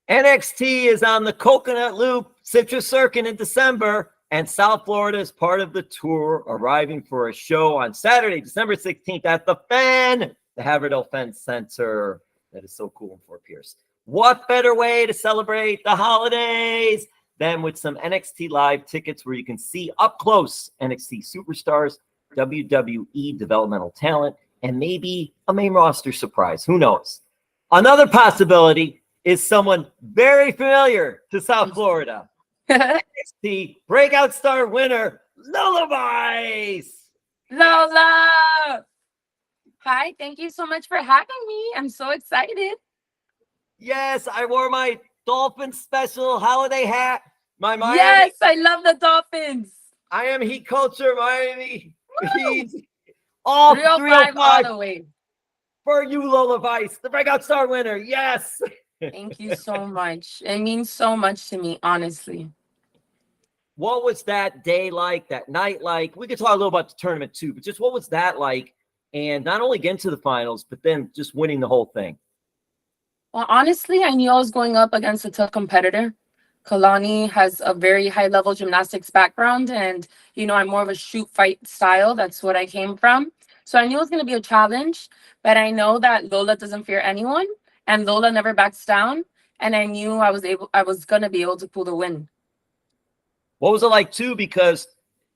NXT is on the Coconut Loop Citrus Circuit in December, and South Florida is part of the tour, arriving for a show on Saturday, December 16th at the Haverdale Fan Center. That is so cool in Fort Pierce. What better way to celebrate the holidays than with some NXT Live tickets where you can see up close NXT superstars, WWE developmental talent, and maybe a main roster surprise. Who knows? Another possibility is someone very familiar to South Florida. NXT Breakout Star winner, Lola. Lola! Hi, thank you so much for having me. I'm so excited. Yes, I wore my Dolphin special holiday hat. My Miami. Yes, I love the Dolphins. I am Heat Culture Miami. Heat. All 305 all the way. For you, Lola Vice, the Breakout Star winner. Yes. Thank you so much. It means so much to me, honestly. What was that day like, that night like? We could talk a little about the tournament too, but just what was that like? And not only getting to the finals, but then just winning the whole thing. Well, honestly, I knew I was going up against a tough competitor. Kelani has a very high-level gymnastics background, and, you know, I'm more of a shoot-fight style. That's what I came from. So I knew it was going to be a challenge, but I know that Lola doesn't fear anyone, and Lola never backs down, and I knew I was going to be able to pull the win. What was it like, too? Because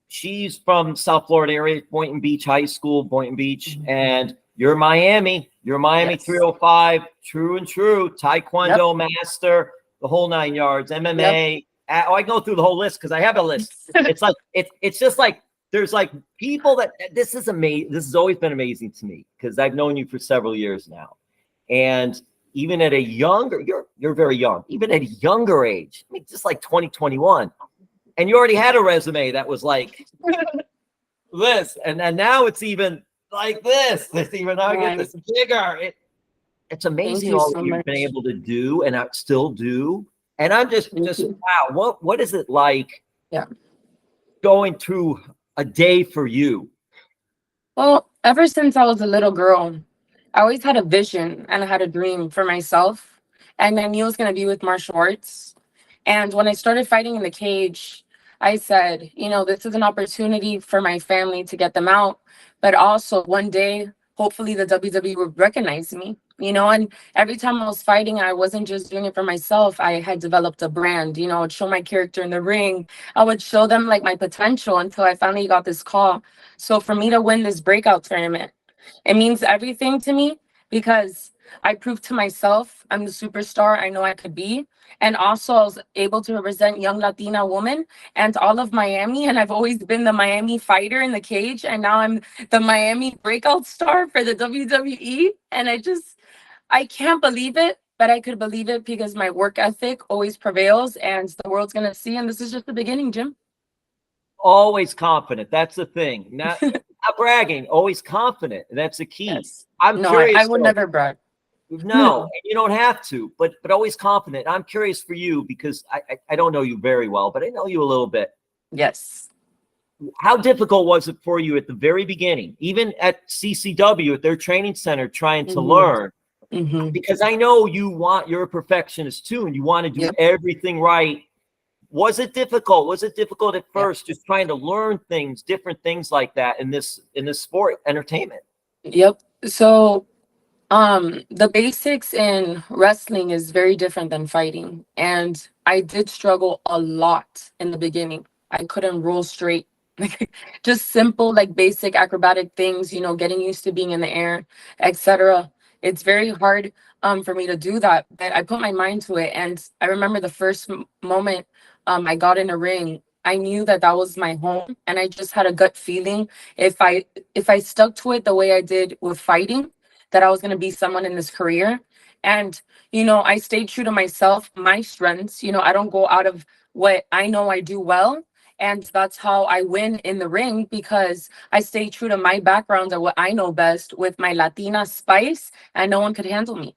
she's from South Florida area, Boynton Beach High School, Boynton Beach, and you're Miami. You're Miami. Yes. 305, true and true, Taekwondo master, the whole 9 yards, MMA. Yep. I go through the whole list because I have a list. It's like it's just like there's like people that this is amazing. This has always been amazing to me because I've known you for several years now, and even at a younger, you're very young. Even at a younger age, I mean, just like 2021, and you already had a resume that was like this, and now it's even like this. It's even now get this bigger. It's amazing all that you've been able to do and still do. And I'm just wow. What is it like? Yeah, going through a day for you. Well, ever since I was a little girl, I always had a vision and I had a dream for myself. And I knew it was going to be with martial arts. And when I started fighting in the cage, I said, you know, this is an opportunity for my family to get them out. But also one day, hopefully the WWE would recognize me, you know, and every time I was fighting, I wasn't just doing it for myself. I had developed a brand, you know, I would show my character in the ring. I would show them like my potential until I finally got this call. So for me to win this breakout tournament, it means everything to me because I proved to myself I'm the superstar I know I could be. And also I was able to represent young Latina women and all of Miami. And I've always been the Miami fighter in the cage. And now I'm the Miami breakout star for the WWE. And I can't believe it, but I could believe it because my work ethic always prevails and the world's going to see. And this is just the beginning, Jim. Always confident. That's the thing. Not bragging, always confident. That's the key. Yes. I'm curious. I would never brag. No, you don't have to, but always confident. I'm curious for you because I don't know you very well, but I know you a little bit. Yes. How difficult was it for you at the very beginning, even at CCW, at their training center, trying to learn? Mm-hmm. Because I know you're a perfectionist too, and you want to do everything right. Was it difficult? Was it difficult at first, just trying to learn things, different things like that in this sport, entertainment? Yep. So the basics in wrestling is very different than fighting. And I did struggle a lot in the beginning. I couldn't roll straight. Just simple, like basic acrobatic things, you know, getting used to being in the air, etc. It's very hard for me to do that. But I put my mind to it. And I remember the first moment I got in a ring, I knew that was my home. And I just had a gut feeling if I stuck to it the way I did with fighting, that I was going to be someone in this career. And, you know, I stayed true to myself, my strengths. You know, I don't go out of what I know I do well. And that's how I win in the ring, because I stay true to my background and what I know best with my Latina spice, and no one could handle me.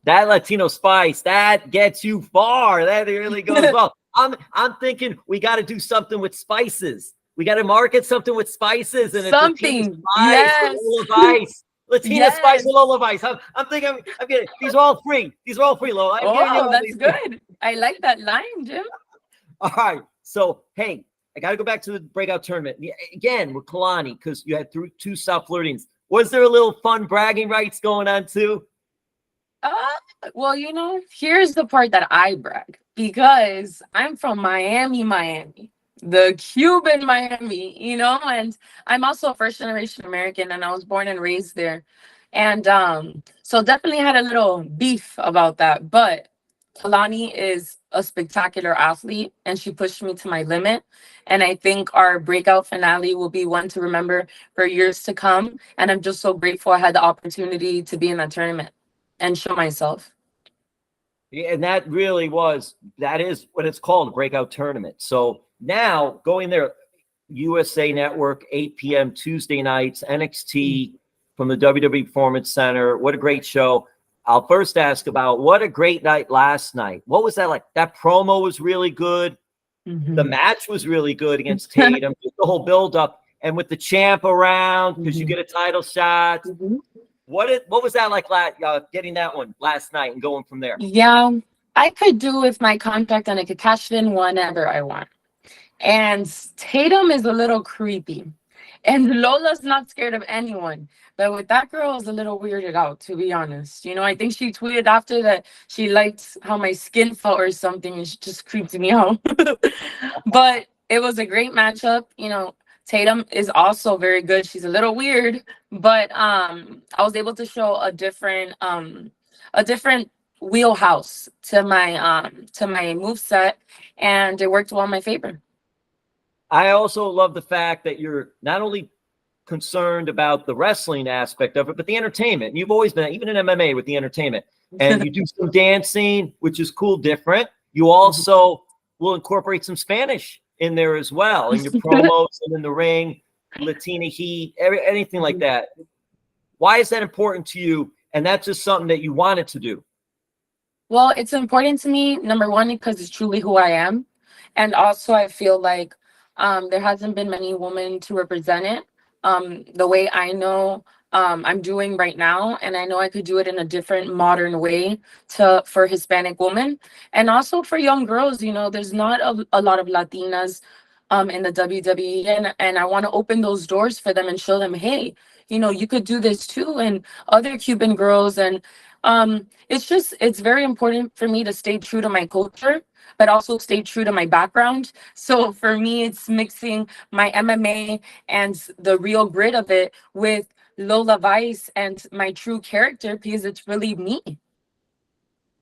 That Latino spice, that gets you far. That really goes well. I'm thinking we got to do something with spices. We got to market something with spices and something. Yes. Spice. Latina Spice and Lola Vice. I'm thinking I'm getting these are all free. These are all free, Lola. I'm getting you all that's these good. I like that line, Jim. All right. So, hey, I got to go back to the breakout tournament. Again, with Kelani, because you had two South Floridians. Was there a little fun bragging rights going on too? Well, here's the part that I brag, because I'm from Miami, the Cuban Miami, and I'm also a first generation American, and I was born and raised there. And so definitely had a little beef about that. But Kelani is a spectacular athlete, and she pushed me to my limit. And I think our breakout finale will be one to remember for years to come. And I'm just so grateful I had the opportunity to be in that tournament and show myself. Yeah, and that is what it's called, a breakout tournament. So now going there, USA Network, 8 p.m. Tuesday nights, NXT from the WWE Performance Center. What a great show. I'll first ask about what a great night last night. What was that like? That promo was really good. Mm-hmm. The match was really good against Tatum. The whole build-up. And with the champ around, because you get a title shot. Mm-hmm. What was that like getting that one last night and going from there? Yeah, I could do with my contract and I could cash it in whenever I want. And Tatum is a little creepy. And Lola's not scared of anyone. But with that girl, I was a little weirded out, to be honest. I think she tweeted after that she liked how my skin felt or something, and she just creeped me out. But it was a great matchup. Tatum is also very good. She's a little weird, but I was able to show a different wheelhouse to my moveset, and it worked well in my favor. I also love the fact that you're not only concerned about the wrestling aspect of it, but the entertainment. You've always been, even in MMA, with the entertainment. And you do some dancing, which is cool, different. You also will incorporate some Spanish in there as well, in your promos and in the ring, Latina heat, anything like that. Why is that important to you? And that's just something that you wanted to do? Well, it's important to me, number one, because it's truly who I am. And also I feel like there hasn't been many women to represent it the way I know I'm doing right now. And I know I could do it in a different modern way for Hispanic women. And also for young girls, there's not a lot of Latinas in the WWE. And I want to open those doors for them and show them, hey, you could do this too. And other Cuban girls. And it's very important for me to stay true to my culture, but also stay true to my background. So for me, it's mixing my MMA and the real grit of it with Lola Vice and my true character, because it's really me.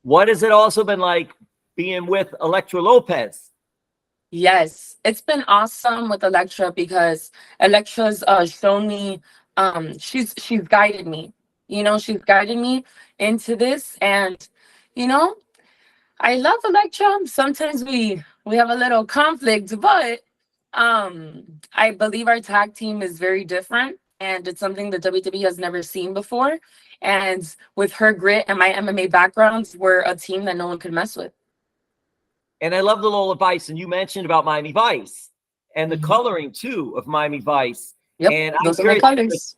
What has it also been like being with Elektra Lopez? Yes, it's been awesome with Elektra, because Elektra's shown me, she's guided me. She's guided me into this, and I love Elektra. Sometimes we have a little conflict, but I believe our tag team is very different, and it's something that WWE has never seen before. And with her grit and my MMA backgrounds, we're a team that no one could mess with. And I love the Lola Vice, and you mentioned about Miami Vice and the coloring too of Miami Vice. Yep, and those are my colors.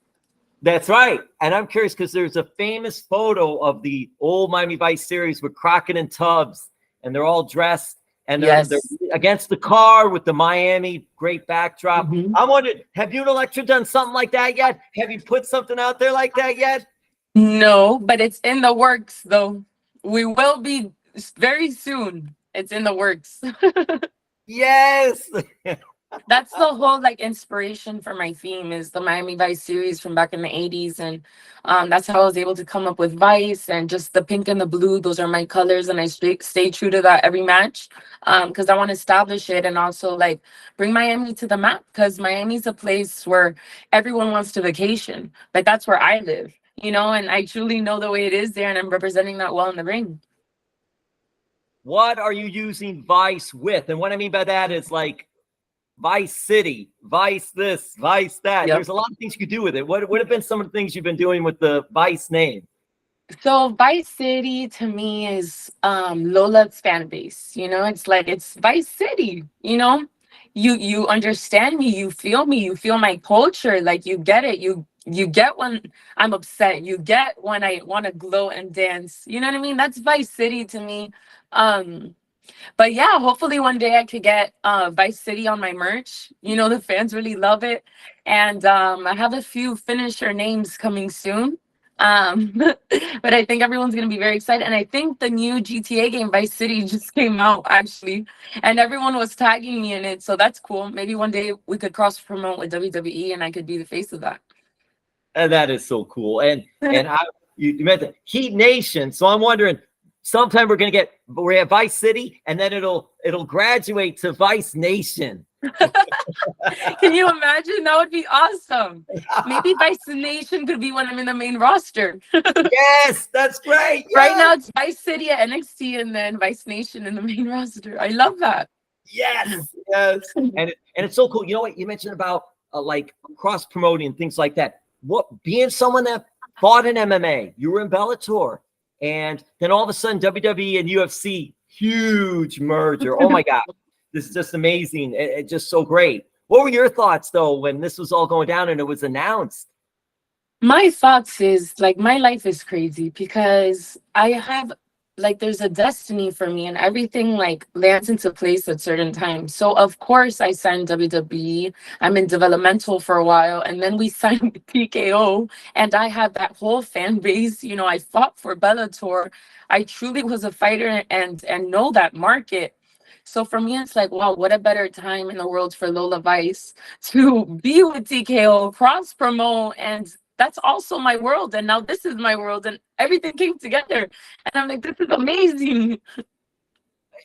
That's right. And I'm curious because there's a famous photo of the old Miami Vice series with Crockett and Tubbs, and they're all dressed, and they're against the car with the Miami great backdrop. Mm-hmm. I'm wondering, have you and Elektra done something like that yet? Have you put something out there like that yet? No, but it's in the works, though. We will be very soon. It's in the works. Yes. That's the whole inspiration for my theme, is the Miami Vice series from back in the 80s. And that's how I was able to come up with Vice, and just the pink and the blue. Those are my colors, and I stay true to that every match, because I want to establish it and also bring Miami to the map, because Miami's a place where everyone wants to vacation. That's where I live, and I truly know the way it is there, and I'm representing that well in the ring. What are you using Vice with? And what I mean by that is Vice City, Vice this, Vice that. Yep. There's a lot of things you could do with it. What would have been some of the things you've been doing with the Vice name? So Vice City to me is Lola's fan base. It's Vice City. You you understand me, you feel my culture, like you get it, you get when I'm upset, you get when I want to glow and dance, you know what I mean? That's Vice City to me. But yeah, hopefully one day I could get Vice City on my merch. You know, the fans really love it. And I have a few finisher names coming soon. But I think everyone's going to be very excited. And I think the new GTA game, Vice City, just came out, actually. And everyone was tagging me in it. So that's cool. Maybe one day we could cross promote with WWE and I could be the face of that. And that is so cool. And you mentioned Heat Nation. So I'm wondering, sometime we have Vice City, and then it'll graduate to Vice Nation. Can you imagine? That would be awesome. Maybe Vice Nation could be when I'm in the main roster. Yes, that's great. Yes. Right now it's Vice City at NXT and then Vice Nation in the main roster. I love that. Yes, yes. And it's so cool. You know what you mentioned about like cross promoting and things like that. What being someone that fought in MMA, you were in Bellator, and then all of a sudden WWE and UFC, huge merger. Oh my God, this is just amazing. It's just so great. What were your thoughts though when this was all going down and it was announced? My thoughts is like my life is crazy because I have like there's a destiny for me and everything like lands into place at certain times. So of course I signed WWE. I'm in developmental for a while and then we signed TKO and I had that whole fan base. You know, I fought for Bellator. I truly was a fighter and know that market. So for me, it's like, wow, what a better time in the world for Lola Vice to be with TKO, cross promote, and that's also my world. And now this is my world, and everything came together. And I'm like, this is amazing.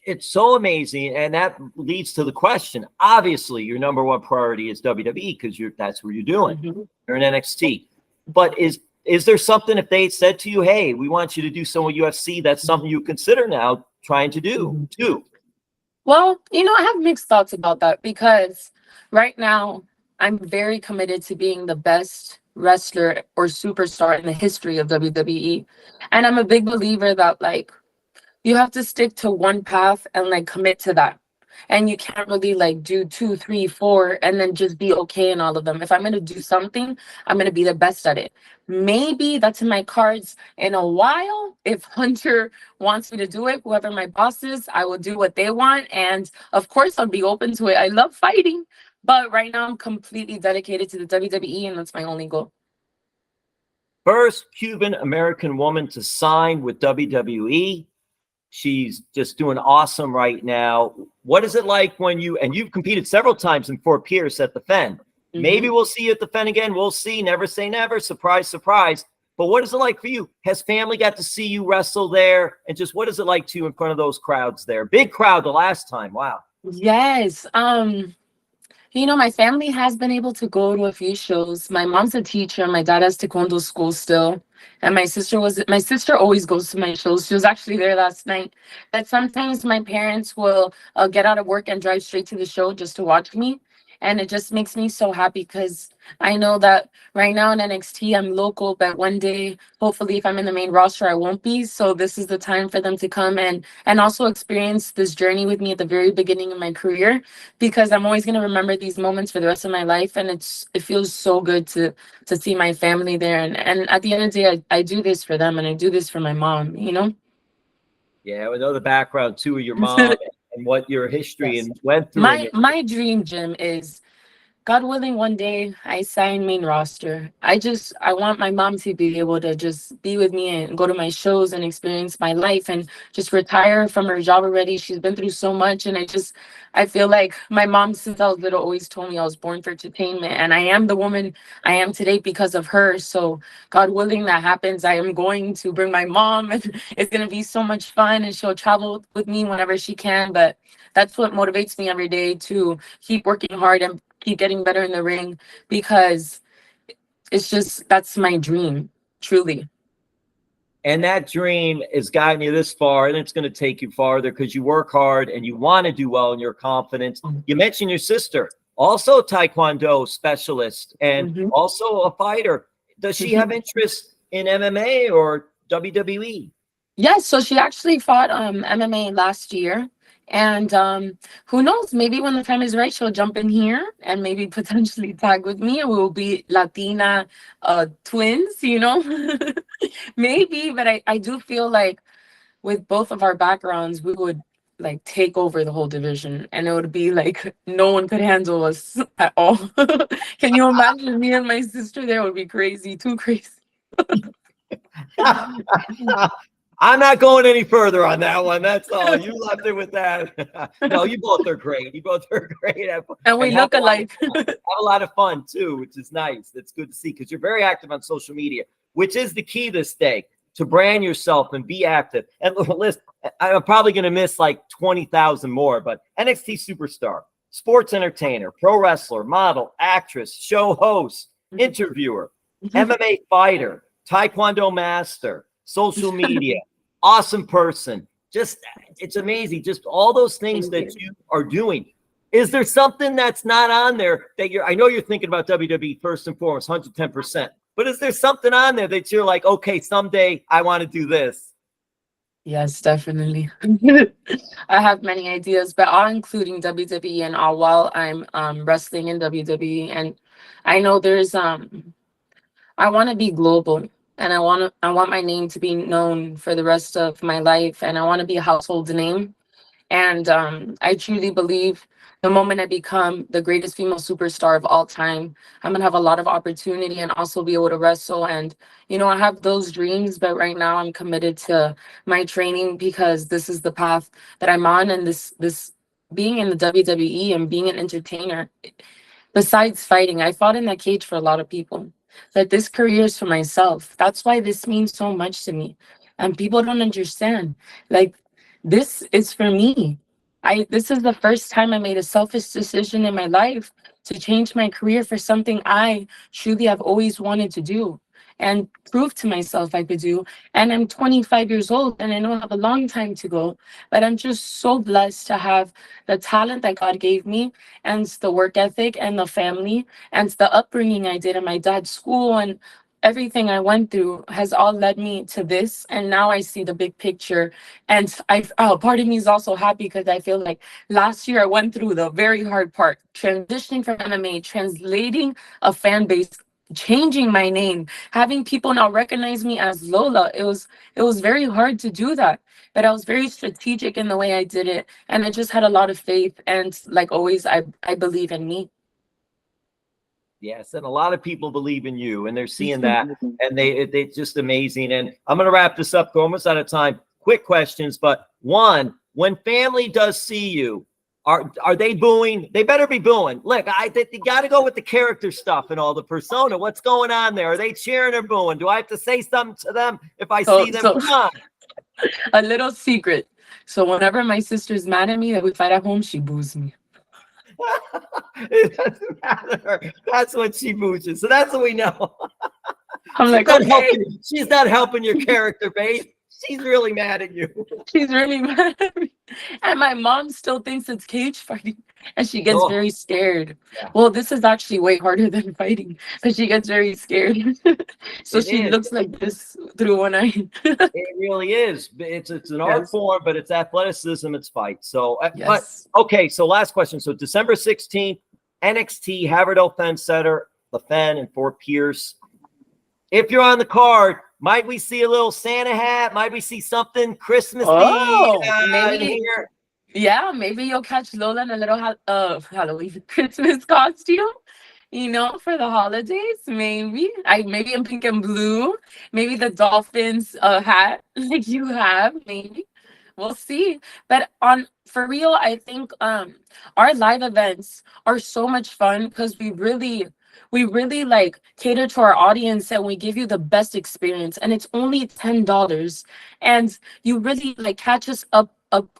It's so amazing, and that leads to the question. Obviously, your number one priority is WWE because that's what you're doing. Mm-hmm. You're in NXT. But is there something, if they said to you, hey, we want you to do some with UFC, that's something you consider now trying to do too? Well, you know, I have mixed thoughts about that because right now I'm very committed to being the best wrestler or superstar in the history of WWE. And I'm a big believer that like you have to stick to one path and like commit to that. And you can't really like do 2, 3, 4 and then just be okay in all of them. If I'm going to do something, I'm going to be the best at it. Maybe that's in my cards in a while. If Hunter wants me to do it, whoever my boss is, I will do what they want. And of course, I'll be open to it. I love fighting. But right now, I'm completely dedicated to the WWE, and that's my only goal. First Cuban American woman to sign with WWE. She's just doing awesome right now. What is it like when you've competed several times in Fort Pierce at the Fen? Mm-hmm. Maybe we'll see you at the Fen again. We'll see. Never say never. Surprise, surprise. But what is it like for you? Has family got to see you wrestle there? And just what is it like to you in front of those crowds there? Big crowd the last time. Wow. Yes. You know, my family has been able to go to a few shows. My mom's a teacher. My dad has taekwondo school still. And my sister always goes to my shows. She was actually there last night. But sometimes my parents will get out of work and drive straight to the show just to watch me. And it just makes me so happy because I know that right now in NXT, I'm local, but one day, hopefully, if I'm in the main roster, I won't be. So this is the time for them to come and also experience this journey with me at the very beginning of my career, because I'm always going to remember these moments for the rest of my life. And it feels so good to see my family there. And at the end of the day, I do this for them and I do this for my mom, you know? Yeah, we know the background too of your mom. And what your history and went through. My dream, Jim, is God willing, one day I sign main roster. I want my mom to be able to just be with me and go to my shows and experience my life and just retire from her job already. She's been through so much. And I feel like my mom, since I was little, always told me I was born for entertainment. And I am the woman I am today because of her. So God willing, that happens. I am going to bring my mom and it's going to be so much fun and she'll travel with me whenever she can. But that's what motivates me every day to keep working hard and keep getting better in the ring, because that's my dream, truly. And that dream has gotten you this far, and it's going to take you farther because you work hard and you want to do well and you're confident. You mentioned your sister, also a Taekwondo specialist and also a fighter. Does she have interest in MMA or WWE? Yes, so she actually fought MMA last year. And who knows? Maybe when the time is right, she'll jump in here and maybe potentially tag with me, and we will be Latina twins, you know? Maybe, but I do feel like with both of our backgrounds, we would like take over the whole division, and it would be like no one could handle us at all. Can you imagine me and my sister there? It would be crazy, too crazy. I'm not going any further on that one. That's all. You left it with that. No, you both are great. You both are great. And we look alike. Have a lot of fun too, which is nice. That's good to see because you're very active on social media, which is the key this day, to brand yourself and be active. And listen, I'm probably going to miss like 20,000 more, but NXT superstar, sports entertainer, pro wrestler, model, actress, show host, interviewer, MMA fighter, Taekwondo master, social media, awesome person. Just, it's amazing. Just all those things that you are doing. Is there something that's not on there that I know you're thinking about WWE first and foremost, 110%, but is there something on there that you're like, okay, someday I want to do this? Yes, definitely. I have many ideas, but all including WWE and all while I'm wrestling in WWE. And I know there's I want to be global, and I want my name to be known for the rest of my life, and I want to be a household name. And I truly believe the moment I become the greatest female superstar of all time, I'm gonna have a lot of opportunity and also be able to wrestle. And you know, I have those dreams, but right now I'm committed to my training because this is the path that I'm on. And this being in the WWE and being an entertainer, besides fighting, I fought in that cage for a lot of people. But this career is for myself. That's why this means so much to me. And people don't understand. Like, this is for me. This is the first time I made a selfish decision in my life to change my career for something I truly have always wanted to do and prove to myself I could do. And I'm 25 years old, and I know I have a long time to go, but I'm just so blessed to have the talent that God gave me, and the work ethic, and the family, and the upbringing I did in my dad's school, and everything I went through has all led me to this. And now I see the big picture. And part of me is also happy because I feel like last year I went through the very hard part, transitioning from MMA, translating a fan base, changing my name, having people now recognize me as Lola. It was very hard to do that, but I was very strategic in the way I did it, and I just had a lot of faith. And like always, I believe in me. Yes, and a lot of people believe in you, and they're seeing that, and they just amazing. And I'm going to wrap this up. We're almost out of time. Quick questions, but one: when family does see you, are they booing? They better be booing. Look, you got to go with the character stuff and all the persona. What's going on there? Are they cheering or booing? Do I have to say something to them if I see them? Come on. A little secret. So whenever my sister's mad at me that we fight at home, she boos me. It doesn't matter. That's what she boos. So that's what we know. I'm like, okay. She's not helping your character, babe. She's really mad at you. She's really mad at me. And my mom still thinks it's cage fighting, and she gets very scared. Yeah. Well, this is actually way harder than fighting, but she gets very scared. So she looks like this through one eye. It really is. It's an art form, but it's athleticism, it's fight. So, yes. But okay. So last question. So December 16th, NXT, Haverdale Fen Center, the Fen and Fort Pierce. If you're on the card, might we see a little Santa hat? Might we see something Christmas maybe here? Yeah, maybe you'll catch Lola in a little Halloween Christmas costume, you know, for the holidays. Maybe in pink and blue. Maybe the Dolphins hat like you have. Maybe we'll see. But for real, I think our live events are so much fun because we really like cater to our audience, and we give you the best experience, and it's only $10, and you really like catch us up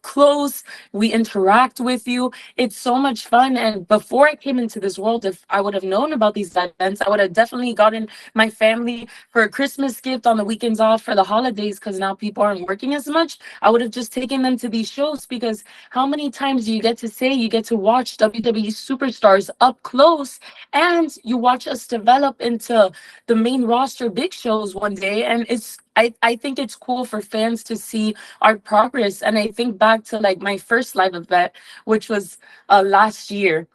close. We interact with you. It's so much fun. And before I came into this world, if I would have known about these events, I would have definitely gotten my family for a Christmas gift on the weekends off for the holidays, because now people aren't working as much. I would have just taken them to these shows, because how many times do you get to watch WWE superstars up close, and you watch us develop into the main roster big shows one day, and it's I think it's cool for fans to see our progress. And I think back to like my first live event, which was last year.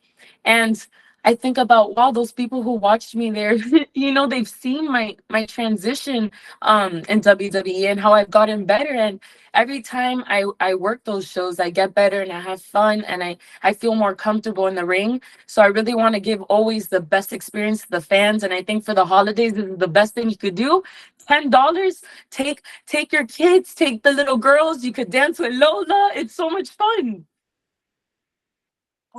And I think about, wow, those people who watched me there, you know, they've seen my transition in WWE and how I've gotten better. And every time I work those shows, I get better and I have fun and I feel more comfortable in the ring. So I really want to give always the best experience to the fans. And I think for the holidays, this is the best thing you could do. $10, take your kids, take the little girls. You could dance with Lola. It's so much fun.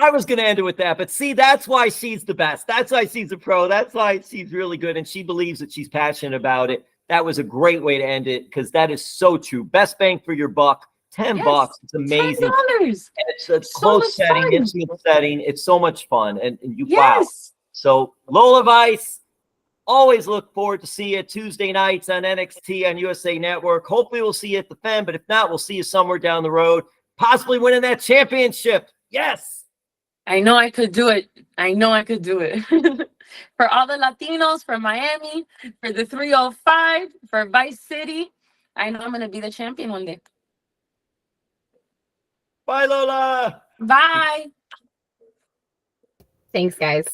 I was going to end it with that, but see, that's why she's the best. That's why she's a pro. That's why she's really good, and she believes that she's passionate about it. That was a great way to end it because that is so true. Best bang for your buck. $10. It's amazing. $10. It's a close setting, intimate setting. It's so much fun, and you wow. So Lola Vice, always look forward to see you Tuesday nights on NXT on USA Network. Hopefully, we'll see you at the Fen, but if not, we'll see you somewhere down the road, possibly winning that championship. Yes. I know I could do it. I know I could do it. For all the Latinos, for Miami, for the 305, for Vice City, I know I'm going to be the champion one day. Bye, Lola. Bye. Thanks, guys.